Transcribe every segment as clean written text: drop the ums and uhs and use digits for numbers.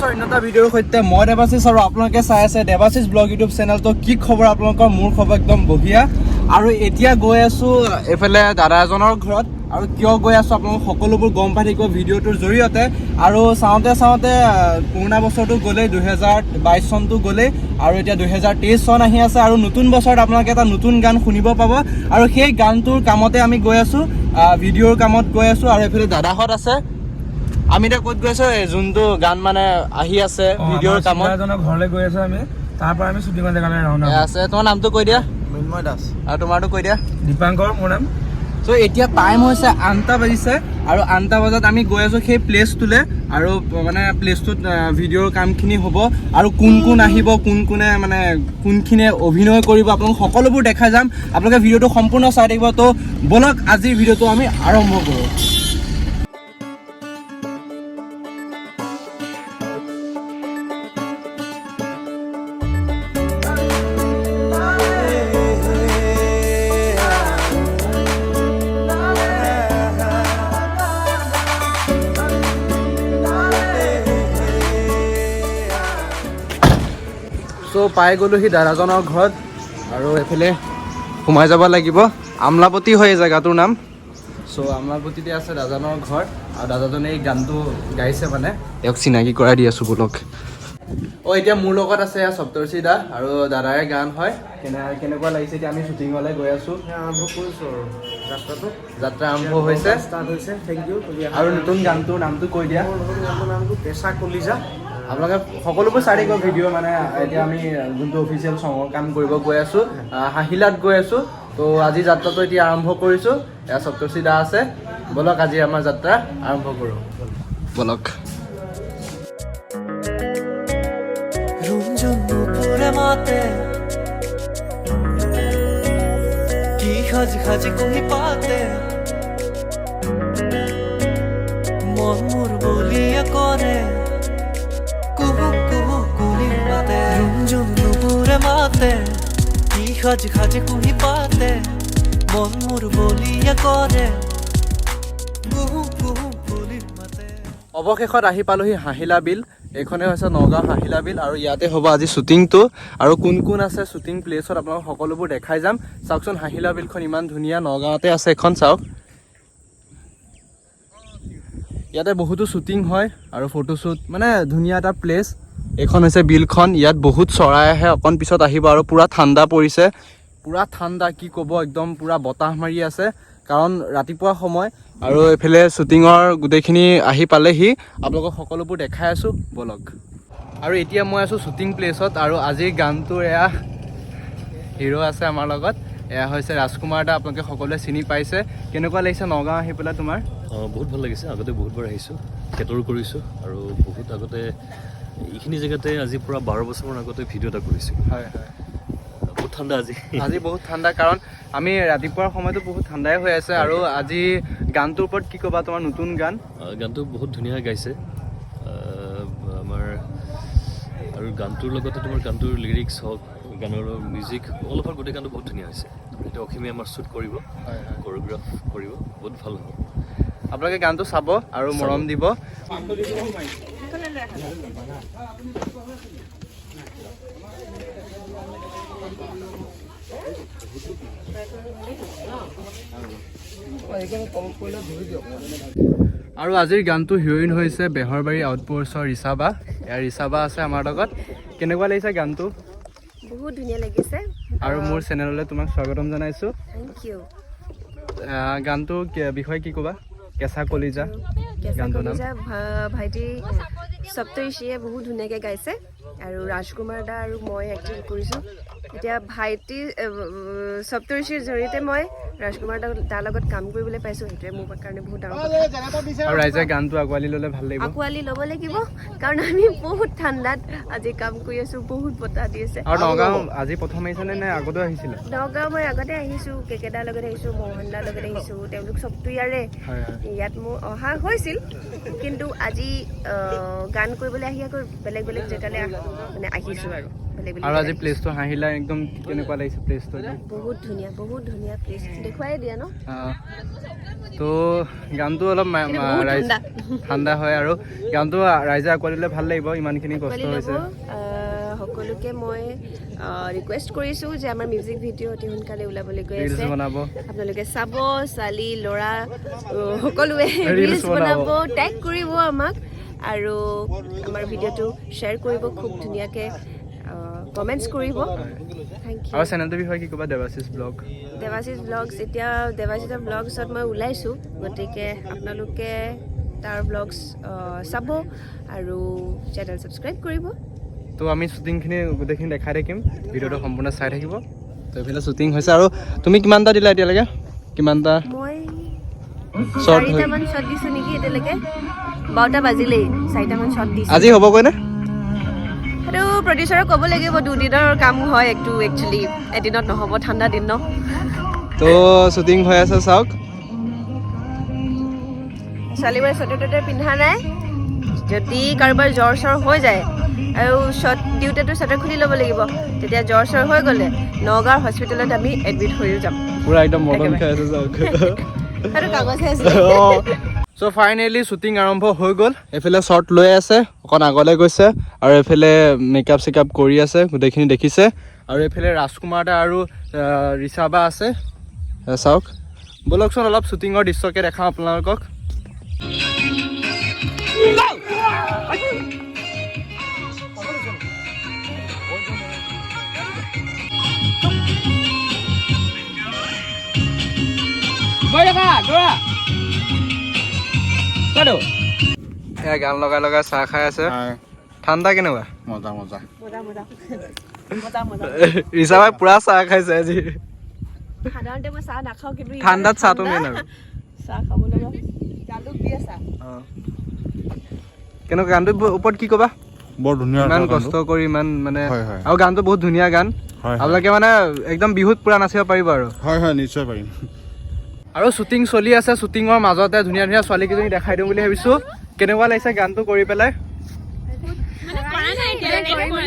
আছো অন্যটা ভিডিঅ'ৰ সৈতে মই দেৱাশিষ আৰু আপোনালোকে চাই আছে দেৱাশিষ ব্লগ ইউটিউব চেনেলটো কি খবৰ আপোনালোকৰ মোৰ খবৰ একদম বঢ়িয়া আৰু এতিয়া গৈ আছো এফালে দাদা এজনৰ ঘৰত আৰু কিয় গৈ আছো আপোনালোক সকলোবোৰ গম পাই থাকিব ভিডিঅ'টোৰ জৰিয়তে আৰু চাওঁতে পুৰণা বছৰটো গ'লেই 2022 চনটো গ'লেই আৰু এতিয়া 2023 চন আহি আছে আৰু নতুন বছৰত আপোনালোকে এটা নতুন গান শুনিব পাব আৰু সেই গানটোৰ কামতে আমি গৈ আছো ভিডিঅ'ৰ কামত গৈ আছো আৰু এফালে দাদাহঁত আছে আমি এটা ক'ত গৈছো যোনটো গান মানে আহি আছে ভিডিঅ'ৰ কামত এজনৰ ঘৰলৈ গৈ আছো আমি তাৰ পৰা আমি শুটিঙৰ জেগালৈ ৰাওনা আছে তোমাৰ নামটো কৈ দিয়া মৃন্ময় দাস আৰু তোমাৰটো কৈ দিয়া দীপাংকৰ মোৰ নাম সো এতিয়া টাইম হৈছে 8টা বাজিছে আৰু 8টা বজাত আমি গৈ আছো সেই প্লেচটোলে আৰু মানে প্লেচটোত ভিডিঅ'ৰ কামখিনি হ'ব আৰু কোন আহিব কোনে মানে কোনখিনে অভিনয় কৰিব আপোনালোক সকলোবোৰ দেখাই যাম আপোনালোকে ভিডিঅ'টো সম্পূৰ্ণ চাই থাকিব তো বলক আজিৰ ভিডিঅ'টো আমি আৰম্ভ কৰোঁ সো পাই গ'লোহি দাদাজনৰ ঘৰত আৰু এফালে সোমাই যাব লাগিব আমলাপতি হয় এই জেগাটোৰ নাম সো আমলাপতিতে আছে দাদাজনৰ ঘৰ আৰু দাদাজনে এই গানটো গাইছে মানে তেওঁক চিনাকি কৰাই দি আছোঁ বোলক এতিয়া মোৰ লগত আছে সপ্তৰ্ষি দা আৰু দাদাৰে গান হয় কেনেকুৱা লাগিছে এতিয়া আমি শ্বুটিঙলৈ গৈ আছোঁ আৰম্ভ কৰিছোঁ আৰু যাত্ৰা আৰম্ভ হৈছে থেংক ইউ আৰু নতুন গানটোৰ নামটো কৈ দিয়া গানটোৰ নামটো কেঁচা কলিজা আপোনালোকে সকলোবোৰ চাই থাকিব ভিডিঅ' মানে এতিয়া আমি যোনটো অফিচিয়েল চঙৰ কাম কৰিব গৈ আছোঁ হাহিলাত গৈ আছোঁ তো আজি যাত্ৰাটো এতিয়া আৰম্ভ কৰিছোঁ এয়া সপ্তৰ্ষি দা আছে বলক আজি আমাৰ যাত্ৰা আৰম্ভ কৰোঁ বলক কৰে মাতে কি খাজ খাজ কুহি পাতে মন মোৰ বলিয়া কৰে অৱশেষত আহি পালোহি হাহিলা বিল এইখনে হৈছে নগাঁও হাহিলা বিল আৰু ইয়াতে হ'ব আজি শ্বুটিংটো আৰু কোন আছে শ্বুটিং প্লেচত আপোনালোক সকলোবোৰ দেখাই যাম চাওকচোন হাহিলা বিলখন ইমান ধুনীয়া নগাঁৱতে আছে এখন চাওক ইয়াতে বহুতো শ্বুটিং হয় আৰু ফটোশ্বুট মানে ধুনীয়া এটা প্লেচ এইখন হৈছে বিলখন ইয়াত বহুত চৰাই আহে অকণ পিছত আহিব আৰু পুৰা ঠাণ্ডা পৰিছে পুৰা ঠাণ্ডা কি ক'ব একদম পুৰা বতাহ মাৰি আছে কাৰণ ৰাতিপুৱা সময় আৰু এইফালে শ্বুটিঙৰ গোটেইখিনি আহি পালেহি আপোনালোকক সকলোবোৰ দেখাই আছোঁ বলক আৰু এতিয়া মই আছোঁ শ্বুটিং প্লেচত আৰু আজিৰ গানটোৰ এয়া হিৰো আছে আমাৰ লগত এয়া হৈছে ৰাজকুমাৰ দা আপোনালোকে সকলোৱে চিনি পাইছে কেনেকুৱা লাগিছে নগাঁও আহি পেলাই তোমাৰ বহুত ভাল লাগিছে আগতে বহুতবাৰ আহিছোঁ খেতৰো কৰিছোঁ আৰু বহুত আগতে এইখিনি জেগাতে আজি পৰা 12 বছৰমান আগতে ভিডিঅ' এটা কৰিছোঁ হয় বহুত ঠাণ্ডা আজি বহুত ঠাণ্ডা কাৰণ আমি ৰাতিপুৱাৰ সময়তো বহুত ঠাণ্ডাই হৈ আছে আৰু আজি গানটোৰ ওপৰত কি ক'বা তোমাৰ নতুন গানটো বহুত ধুনীয়া গাইছে আমাৰ আৰু গানটোৰ লগতে তোমাৰ গানটোৰ লিৰিক্স হওক গানৰ মিউজিক অলপৰ গোটেই গানটো বহুত ধুনীয়া হৈছে এতিয়া অসীমে আমাৰ শ্বুট কৰিব কোৰিঅ'গ্ৰাফ কৰিব বহুত ভাল হ'ব আপোনালোকে গানটো চাব আৰু মৰম দিব আৰু আজিৰ গানটো হিৰইন হৈছে বেহৰবাৰী আউটপোষ্টৰ ৰিচা বা ৰিচা বা আছে আমাৰ লগত কেনেকুৱা লাগিছে গানটো বহুত ধুনীয়া লাগিছে আৰু মোৰ চেনেললৈ তোমাক স্বাগতম জনাইছোঁ থেংক ইউ গানটো বিষয়ে কি ক'বা কেঁচা কলিজা গানটোৰ নাম ভাইটি সপ্তৰ্ষিয়ে বহুত ধুনীয়াকৈ গাইছে আৰু ৰাজকুমাৰ দা আৰু মই এক্টিং কৰিছোঁ এতিয়া ভাইটি সপ্তৰ্ষিৰ জৰিয়তে মই ৰাজকুমাৰ দাৰ লগত কাম কৰিবলৈ পাইছোঁ সেইটোৱে মোৰ কাৰণে বহুত ডাঙৰ আৰু ৰাইজে গানটো আঁকোৱালি ল'লে ভাল লাগিব আঁকোৱালি ল'ব লাগিব কাৰণ আমি বহুত ঠাণ্ডাত আজি কাম কৰি আছোঁ বহুত বতাহ দি আছে আৰু নগাঁও আজি প্ৰথম আহিছেনে নে আগতে আহিছিলে নগাঁও মই আগতে আহিছোঁ কেকেদাৰ লগত আহিছোঁ মোহন দাৰ লগত আহিছোঁ তেওঁলোক চবটো ইয়াত মোৰ অহা হৈছিল কিন্তু আজি গান কৰিবলৈ আহি আকৌ বেলেগ জেগালৈ মানে আহিছোঁ আৰু আৰু আজি প্লেচটো হাঁহিলা একদম কেনেকুৱা লাগিছে প্লেচটো বহুত ধুনীয়া প্লেচ দেখুৱাই দিয়া ন তো গানটো অলপ ৰাইজ ঠাণ্ডা হয় আৰু গানটো ৰাইজে আঁকোৱালি দিলে ভাল লাগিব ইমানখিনি কষ্ট হৈছে সকলোকে মই ৰিকুৱেষ্ট কৰিছোঁ যে আমাৰ মিউজিক ভিডিঅ' অতি সোনকালে ওলাবলৈ গৈ আছে আপোনালোকে চাব ছোৱালী ল'ৰা সকলোৱে ৰিলছ বনাব টেগ কৰিব আমাক আৰু আমাৰ ভিডিঅ'টো শ্বেয়াৰ কৰিব খুব ধুনীয়াকৈ কমেণ্টছ কৰিব থেংক ইউ আৰু চেনেলটোৰ বিষয়ে কি ক'বা দেৱাশিষ ব্লগ দেৱাশিষ ব্লগছ এতিয়া দেৱাশিষৰ ব্লগছত মই ওলাইছোঁ গতিকে আপোনালোকে তাৰ ব্লগছ চাব আৰু চেনেল ছাবস্ক্ৰাইব কৰিব তো আমি শ্বুটিংখিনি গোটেইখিনি দেখাই থাকিম ভিডিঅ'টো সম্পূৰ্ণ চাই থাকিব তো এইফালে শ্বুটিং হৈছে আৰু তুমি কিমানটা দিলা এতিয়ালৈকে কিমানটা মই শ্বৰ্ট 4টামান শ্বট দিছোঁ নেকি এতিয়ালৈকে 12টা বাজিলেই 4টামান শ্বট দিছোঁ আজি হ'বগৈ নে সেইটো প্ৰডিউচাৰক ক'ব লাগিব দুদিনৰ কাম হয় এইটো একচুৱেলি এদিনত নহ'ব ঠাণ্ডা দিন ন তো শ্বুটিং হৈ আছে চাওক ছোৱালীবোৰে চুৱেটাৰ টুৱেটাৰ পিন্ধা নাই যদি কাৰোবাৰ জ্বৰ চৰ হৈ যায় আৰু শ্বট দিওঁতেতো চুৱেটাৰ খুলি ল'ব লাগিব তেতিয়া জ্বৰ চৰ হৈ গ'লে নগাঁও হস্পিটেলত আমি এডমিট হৈও যাম পুৰা একদম মদন খাই আছে চাওক সেইটো কাগজহে আছে চ' ফাইনেলি শ্বুটিং আৰম্ভ হৈ গ'ল এইফালে শ্বৰ্ট লৈ আছে অকণ আগলৈ গৈছে আৰু এইফালে মেকআপ চেকআপ কৰি আছে গোটেইখিনি দেখিছে আৰু এইফালে ৰাজকুমাৰ দা আৰু ৰিচা বা আছে চাওক ব'লকচোন অলপ শ্বুটিঙৰ দৃশ্যকে দেখাওঁ আপোনালোকক এয়া গান লগাই লগাই চাহ খাই আছে ঠাণ্ডা কেনেকুৱা মজা মজা ৰিচা বাই পুৰা চাহ খাইছে আজি সাধাৰণতে মই চাহ নাখাওঁ কিন্তু ঠাণ্ডাত চাহটো মেইন আৰু চাহ খাব লগা জালুক দিয়া চাহ কেনেকুৱা গানটোৰ ওপৰত কি ক'বা বৰ ধুনীয়া ইমান কষ্ট কৰি ইমান মানে হয়, হয়। আৰু গানটো বহুত ধুনীয়া গান হয়, হয়। আপোনালোকে মানে একদম বিহুত পুৰা নাচিব পাৰিব আৰু হয় হয় নিশ্চয় পাৰিম আৰু শ্বুটিং চলি আছে শ্বুটিঙৰ মাজতে ধুনীয়া ধুনীয়া ছোৱালীকেইজনী দেখাই দিওঁ বুলি ভাবিছোঁ কেনেকুৱা লাগিছে গানটো কৰি পেলাই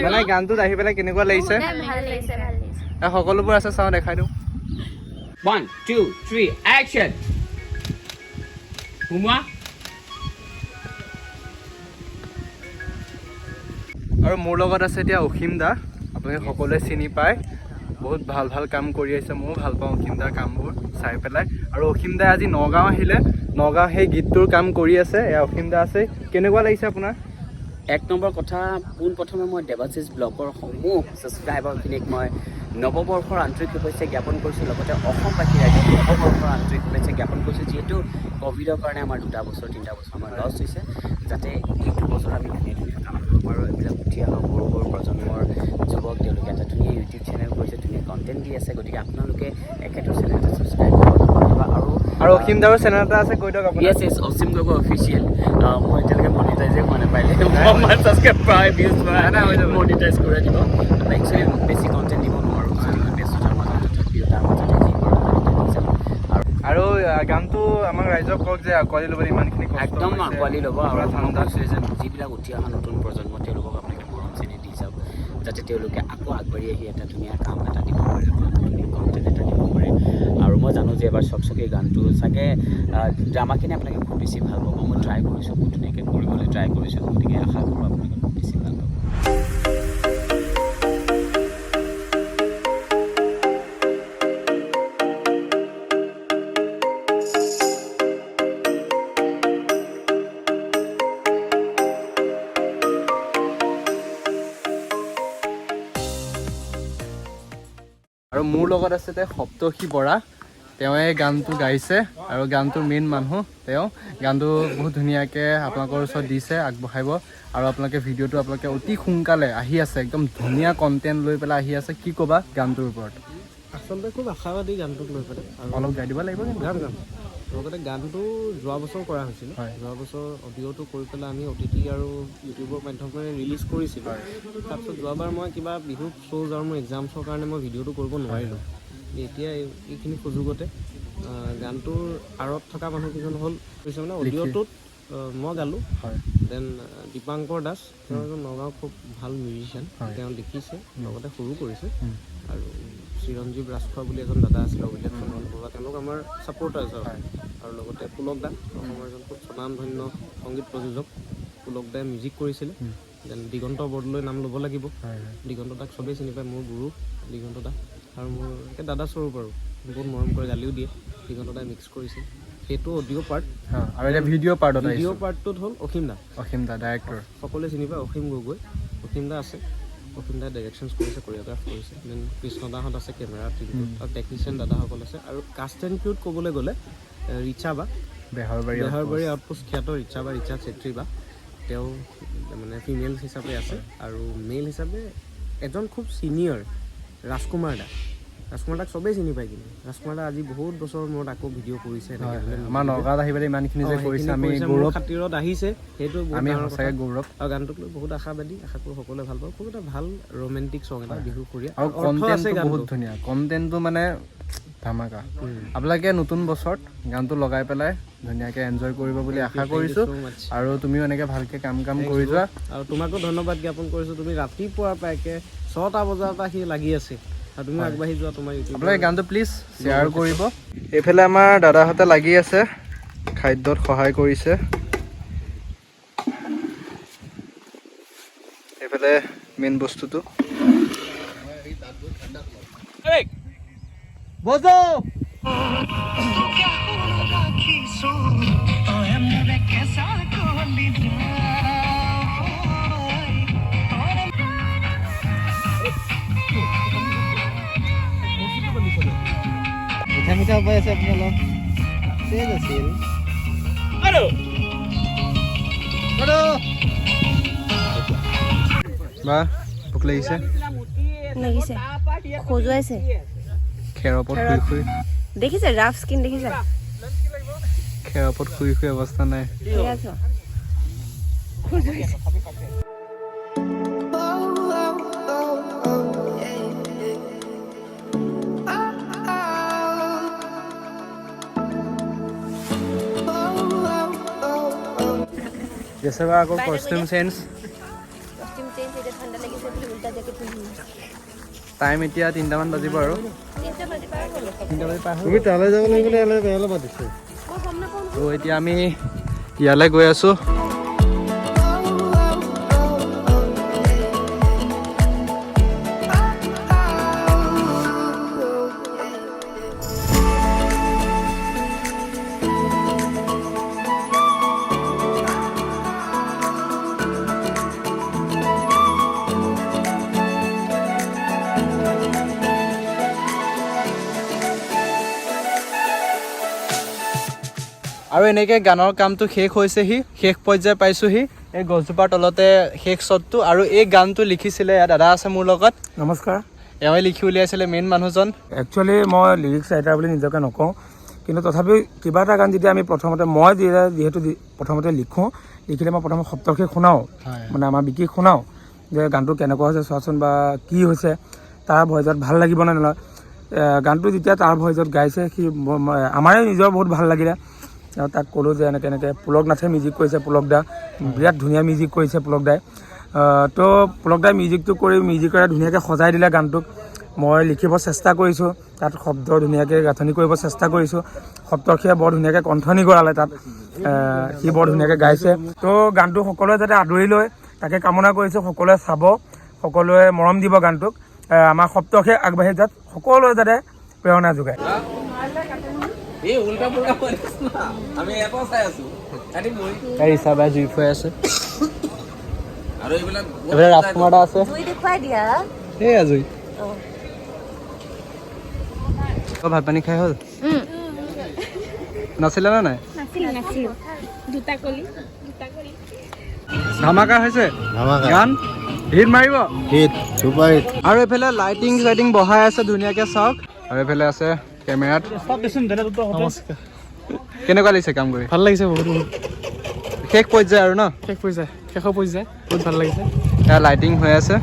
মানে গানটোত আহি পেলাই কেনেকুৱা লাগিছে সকলোবোৰ আছে চাওঁ দেখাই দিওঁ 1, 2, 3, action! Humwa? আৰু মোৰ লগত আছে এতিয়া অসীম দা আপোনালোকে সকলোৱে চিনি পায় বহুত ভাল ভাল কাম কৰি আছে ময়ো ভাল পাওঁ অসীম দাৰ কামবোৰ চাই পেলাই আৰু অসীম দাই আজি নগাঁও আহিলে নগাঁও সেই গীতটোৰ কাম কৰি আছে এয়া অসীম দা আছে কেনেকুৱা লাগিছে আপোনাৰ এক নম্বৰ কথা পোনপ্ৰথমে মই দেৱাশিষ ব্লগৰ সমূহ ছাবস্ক্ৰাইবাৰখিনিক মই নৱবৰ্ষৰ আন্তৰিক শুভেচ্ছা জ্ঞাপন কৰিছোঁ লগতে অসমবাসী ৰাইজক নৱবৰ্ষৰ আন্তৰিক শুভেচ্ছা জ্ঞাপন কৰিছোঁ যিহেতু ক'ভিডৰ কাৰণে আমাৰ 2 বছৰ 3 বছৰ আমাৰ লছ হৈছে যাতে এইটো বছৰ আমি ধুনীয়া ধুনীয়া কাম কৰিব পাৰোঁ এইবিলাক উঠি অহা সৰু সৰু প্ৰজন্মৰ যুৱক তেওঁলোকে এটা ধুনীয়া ইউটিউব চেনেল কৰিছে ধুনীয়া কণ্টেণ্ট দি আছে গতিকে আপোনালোকে একেটা চেনেলটো ছাবস্ক্ৰাইব কৰিব আৰু অসীম দাৰো চেনেল এটা আছে কৈ দিয়ক আপুনি ইয়েছ অসীম গগৈ অফিচিয়েল মই এতিয়ালৈকে মনিটাইজে হোৱা নাপাইলে মই ছাবস্ক্ৰাইব প্ৰায় ভিউজ মনিটাইজ কৰাই দিব একচুৱেলি বেছি কণ্টেণ্ট দিব নোৱাৰোঁ ব্যস্ততাৰ মাজত তথাপিও তাৰ মাজতে যি কৰা আৰু গানটো আমাক ৰাইজক কওক যে আঁকোৱালি ল'বলৈ ইমানখিনি একদম আঁকোৱালি ল'ব আৰু ঠাণ্ডা যে যিবিলাক উঠি অহা নতুন প্ৰজন্ম তেওঁলোকক আপোনালোকে মৰম চেনি দি যাওক যাতে তেওঁলোকে আকৌ আগবাঢ়ি আহি এটা ধুনীয়া কাম এটা দিব পাৰে ধুনীয়া কণ্টেণ্ট এটা দিব পাৰে আৰু মই জানো যে এবাৰ চকচকী গানটো চাগে ড্ৰামাখিনি আপোনালোকে খুব বেছি ভাল পাব মই ট্ৰাই কৰিছোঁ খুব ধুনীয়াকৈ কৰিবলৈ ট্ৰাই কৰিছোঁ গতিকে আশা কৰোঁ আপোনালোকে খুব বেছি ভাল পাব আৰু মোৰ লগত আছে সপ্তৰ্ষি বৰা তেওঁ এই গানটো গাইছে আৰু গানটোৰ মেইন মানুহ তেওঁ গানটো বহুত ধুনীয়াকৈ আপোনালোকৰ ওচৰত দিছে আগবঢ়াব আৰু আপোনালোকে ভিডিঅ'টো আপোনালোকে অতি সোনকালে আহি আছে একদম ধুনীয়া কণ্টেণ্ট লৈ পেলাই আহি আছে কি ক'বা গানটোৰ ওপৰত আচলতে খুব আশাবাদী গানটোক লৈ পেলাই অলপ গাই দিব লাগিব গান লগতে গানটো যোৱা বছৰ কৰা হৈছিল যোৱা বছৰ অডিঅ'টো কৰি পেলাই আমি OTT আৰু ইউটিউবৰ মাধ্যমেৰে ৰিলিজ কৰিছিলোঁ তাৰপিছত যোৱাবাৰ মই কিবা বিহু শ্ব'জ আৰু মোৰ এক্সামছৰ কাৰণে মই ভিডিঅ'টো কৰিব নোৱাৰিলোঁ এতিয়া এইখিনি সুযোগতে গানটোৰ আঁৰত থকা মানুহকেইজন হ'ল কৈছে মানে অডিঅ'টোত মই গালোঁ দেন দীপাংকৰ দাস তেওঁ এজন নগাঁৱৰ খুব ভাল মিউজিচিয়ান তেওঁ লিখিছে লগতে সুৰো কৰিছে আৰু চিৰঞ্জীৱ ৰাজখোৱা বুলি এজন দাদা আছিলে, অভিলেখ চন্দন বৰুৱা, তেওঁলোক আমাৰ ছাপৰ্টাৰ্ছ আৰু লগতে পুলক দা, অসমৰ এজন খুব স্বনামধন্য সংগীত প্ৰযোজক। পুলক দাই মিউজিক কৰিছিলে। দেন দিগন্ত বৰদলৈ নাম ল'ব লাগিব। দিগন্ত দাক চবেই চিনি পায়, মোৰ গুৰু দিগন্ত দা, আৰু মোৰ একে দাদা স্বৰূপ আৰু বহুত মৰম কৰে, গালিও দিয়ে। দিগন্ত দাই মিক্স কৰিছিল, সেইটো অডিঅ' পাৰ্ট। আৰু এতিয়া ভিডিঅ' পাৰ্টটোত হ'ল অসীম দা ডাইৰেক্টৰ। সকলোৱে চিনি পায় অসীম গগৈ। অসীম দা আছে, অসীম দাই ডাইৰেকশ্যনছ কৰিছে, কৰিঅ'গ্ৰাফ কৰিছে। দেন কৃষ্ণ দাহঁত আছে কেমেৰা টিমটোত, আৰু টেকনিচিয়ান দাদাসকল আছে। আৰু কাষ্ট এণ্ড ক্ৰুত ক'বলৈ গ'লে ৰিচা বা বেহৰবাৰী আউটপোষ্ট খ্যাত ৰিচা বা ৰিচাচেত্ৰী বা, তেওঁ মানে ফিমেল হিচাপে আছে। আৰু মেল হিচাপে এজন খুব ছিনিয়ৰ ৰাজকুমাৰ দাক চবেই চিনি পায়। কিন্তু ৰাজকুমাৰ দা আজি বহুত বছৰৰ মূৰত আকৌ ভিডিঅ' কৰিছে, আমাৰ নগাঁৱত আহি পেলাই ইমানখিনি যে কৰিছে, আমি গৌৰৱ খাতিৰত আহিছে, সেইটো আমি সঁচাকৈ গৌৰৱ। আৰু গানটোক লৈ বহুত আশাবাদী, আশা কৰোঁ সকলোৱে ভাল পাব। খুব এটা ভাল ৰোমেণ্টিক চং এটা বিহুসুৰীয়া, আৰু কণ্টেণ্টটো বহুত ধুনীয়া, কণ্টেণ্টটো মানে ধামাকা। আপোনালোকে নতুন বছৰত গানটো লগাই পেলাই ধুনীয়াকৈ এনজয় কৰিব বুলি আশা কৰিছোঁ, আৰু তুমিও এনেকৈ ভালকৈ কাম কৰি যোৱা। আৰু তোমাকো ধন্যবাদ জ্ঞাপন কৰিছোঁ, তুমি ৰাতিপুৱাৰ পৰা একে 6টা বজাৰ পৰা সি লাগি আছে, আৰু তুমি আগবাঢ়ি যোৱা। তোমাৰ আপোনালোকে গানটো প্লিজ শ্বেয়াৰ কৰিব। এইফালে আমাৰ দাদাহঁতে লাগি আছে, খাদ্যত সহায় কৰিছে। এইফালে মেইন বস্তুটো মিঠা উপায় আছে, আপুনি অলপ তেজ আছিল। বা ভোক লাগিছে, খজুৱাইছে। খেৰৰ ওপৰত শুই দেখিছে ৰাফ স্কিন, দেখিছে খেৰৰ ওপৰত শুই অৱস্থা নাই। Kesa ba ako costume change? Time এতিয়া 3টামান বাজিব আৰু 3টা বাজি পাৰ হ'ল। তুমি তালৈ যাব লাগিলে বেয়ালৈ পাতিছে। তো এতিয়া আমি ইয়ালৈ গৈ আছোঁ। আৰু এনেকৈ গানৰ কামটো শেষ হৈছেহি, শেষ পৰ্যায় পাইছোঁহি। এই গছজোপাৰ তলতে শেষ শ্বটটো। আৰু এই গানটো লিখিছিলে, দাদা আছে মোৰ লগত। নমস্কাৰ। এওঁৱে লিখি উলিয়াইছিলে, মেইন মানুহজন। একচুৱেলি মই লিৰিক্স ৰাইটাৰ বুলি নিজকে নকওঁ, কিন্তু তথাপিও কিবা এটা গান যেতিয়া আমি মই যিহেতু প্ৰথমতে লিখিলে মই প্ৰথমে সপ্তৰ্ষি শুনাওঁ, মানে আমাৰ বিকি শুনাওঁ যে গানটো কেনেকুৱা হৈছে চোৱাচোন, বা কি হৈছে, তাৰ ভইচত ভাল লাগিব নে নলয়। গানটো যেতিয়া তাৰ ভইচত গাইছে, সি আমাৰে নিজৰ বহুত ভাল লাগিলে। আৰু তাক ক'লোঁ যে এনেকৈ পুলক নাথে মিউজিক কৰিছে, পুলক দা বিৰাট ধুনীয়া মিউজিক কৰিছে পুলক দাই। তো পুলক দাই মিউজিকটো কৰি মিউজিকেৰে ধুনীয়াকৈ সজাই দিলে গানটোক। মই লিখিব চেষ্টা কৰিছোঁ, তাত শব্দ ধুনীয়াকৈ গাঁথনি কৰিব চেষ্টা কৰিছোঁ। সপ্তৰ্ষিয়ে বৰ ধুনীয়াকৈ কণ্ঠনি কৰালে তাত, সি বৰ ধুনীয়াকৈ গাইছে। তো গানটো সকলোৱে যাতে আদৰি লয় তাকে কামনা কৰিছোঁ। সকলোৱে চাব, সকলোৱে মৰম দিব গানটোক। আমাৰ সপ্তৰ্ষিয়ে আগবাঢ়ি যাত সকলোৱে যাতে প্ৰেৰণা যোগায়। ৰিচা বাই জুই ফুৱাই আছে, এইফালে ৰাজকুমাৰ দা আছে। এই আজৰি ভাত পানী খাই হ'ল? নাছিলে নে নাই? ধামাকা হৈছে গান, হিট মাৰিব। আৰু এইফালে লাইটিং বহাই আছে ধুনীয়াকৈ, চাওক। আৰু এইফালে আছে কেমেৰাত। কেনেকুৱা লাগিছে কাম কৰি? ভাল লাগিছে বহুত। শেষ পৰ্যায় আৰু ন? শেষৰ পৰ্যায় বহুত ভাল লাগিছে। এয়া লাইটিং হৈ আছে।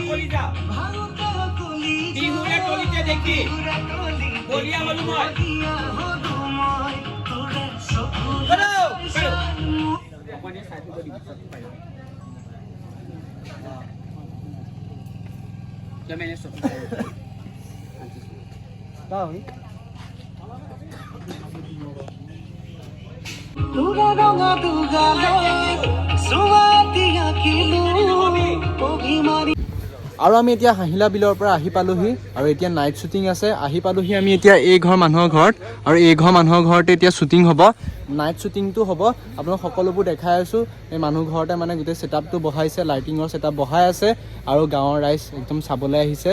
কলিজা আৰু আমি এতিয়া হাঁহিলা বিলৰ পৰা আহি পালোহি আৰু এতিয়া নাইট শ্বুটিং আছে আহি পালোহি আমি এতিয়া এই ঘৰ মানুহৰ ঘৰত আৰু এই ঘৰ মানুহৰ ঘৰতে এতিয়া শ্বুটিং হ'ব নাইট শ্বুটিংটো হ'ব আপোনাক সকলোবোৰ দেখাই আছোঁ এই মানুহ ঘৰতে মানে গোটেই ছেটআপটো বহাইছে লাইটিঙৰ ছেটআপ বহাই আছে আৰু গাঁৱৰ ৰাইজ একদম চাবলৈ আহিছে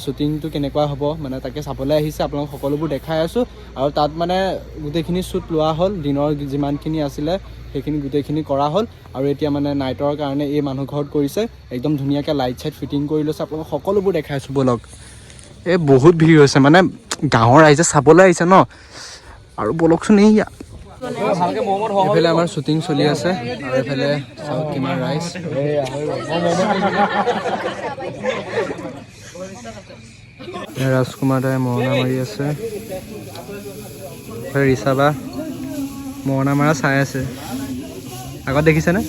শ্বুটিংটো কেনেকুৱা হ'ব মানে তাকে চাবলৈ আহিছে আপোনালোক সকলোবোৰ দেখাই আছোঁ আৰু তাত মানে গোটেইখিনি শ্বুট লোৱা হ'ল দিনৰ যিমানখিনি আছিলে সেইখিনি গোটেইখিনি কৰা হ'ল আৰু এতিয়া মানে নাইটৰ কাৰণে এই মানুহ ঘৰত কৰিছে একদম ধুনীয়াকৈ লাইট চাইট ফিটিং কৰি লৈছে আপোনালোক সকলোবোৰ দেখাই আছোঁ ব'লক এই বহুত ভিৰ হৈছে মানে গাঁৱৰ ৰাইজে চাবলৈ আহিছে ন আৰু ব'লকচোন এই এইফালে আমাৰ শ্বুটিং চলি আছে আৰু এইফালে চাওক কিমান ৰাইজ ৰাজকুমাৰ দাই মৰণা মাৰি আছে ৰিচা বা মৰণা মাৰা চাই আছে আগত দেখিছেনে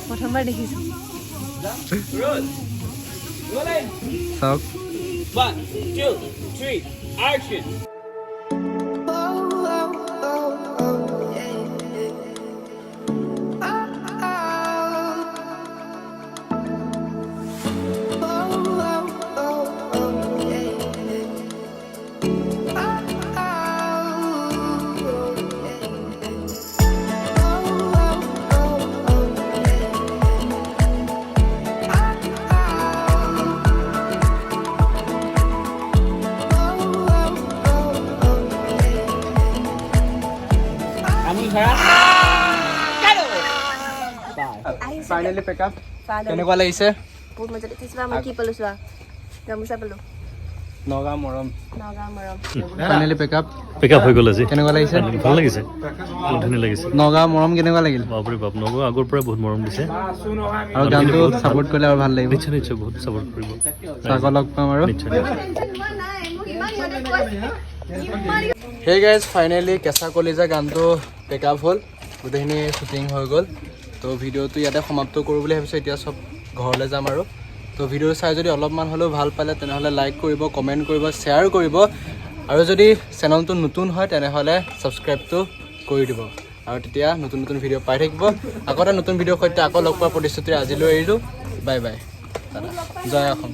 প্ৰথমবাৰ দেখিছোঁ চাওক ফাইনেলি পেকআপ কেনেকুৱা লাগিছে বহুত মজা দেখিছোঁ মই কি পালোঁ চোৱা গামোচা পালোঁ নগাঁও মৰম নগাঁও মৰম ফাইনেলি পেকআপ হৈ গ'ল আজি কেনেকুৱা লাগিছে ভাল লাগিছে বহুত ধুনীয়া লাগিছে নগাঁও মৰম কেনেকুৱা লাগিল বাপৰে বাপ নগাঁও আগৰ পৰাই বহুত মৰম দিছে আৰু গানটো ছাপোৰ্ট কৰিলে আৰু ভাল লাগিব নিশ্চয় বহুত ছাপোৰ্ট কৰিব চাগৰ লগ পাম আৰু নিশ্চয় হেই গাইজ ফাইনেলি কেঁচা কলিজা গানটো পেকআপ হ'ল গোটেইখিনি শ্বুটিং হৈ গ'ল তো ভিডিঅ'টো ইয়াতে সমাপ্ত কৰোঁ বুলি ভাবিছোঁ এতিয়া চব ঘৰলৈ যাম আৰু তো ভিডিঅ' চাই যদি অলপমান হ'লেও ভাল পালে তেনেহ'লে লাইক কৰিব কমেণ্ট কৰিব শ্বেয়াৰ কৰিব আৰু যদি চেনেলটো নতুন হয় তেনেহ'লে ছাবস্ক্ৰাইবটো কৰি দিব আৰু তেতিয়া নতুন নতুন ভিডিঅ' পাই থাকিব আকৌ এটা নতুন ভিডিঅ'ৰ সৈতে আকৌ লগ পোৱাৰ প্ৰতিশ্ৰুতিৰে আজিলৈ এৰিলোঁ বাই বাই দাদা জয় অসম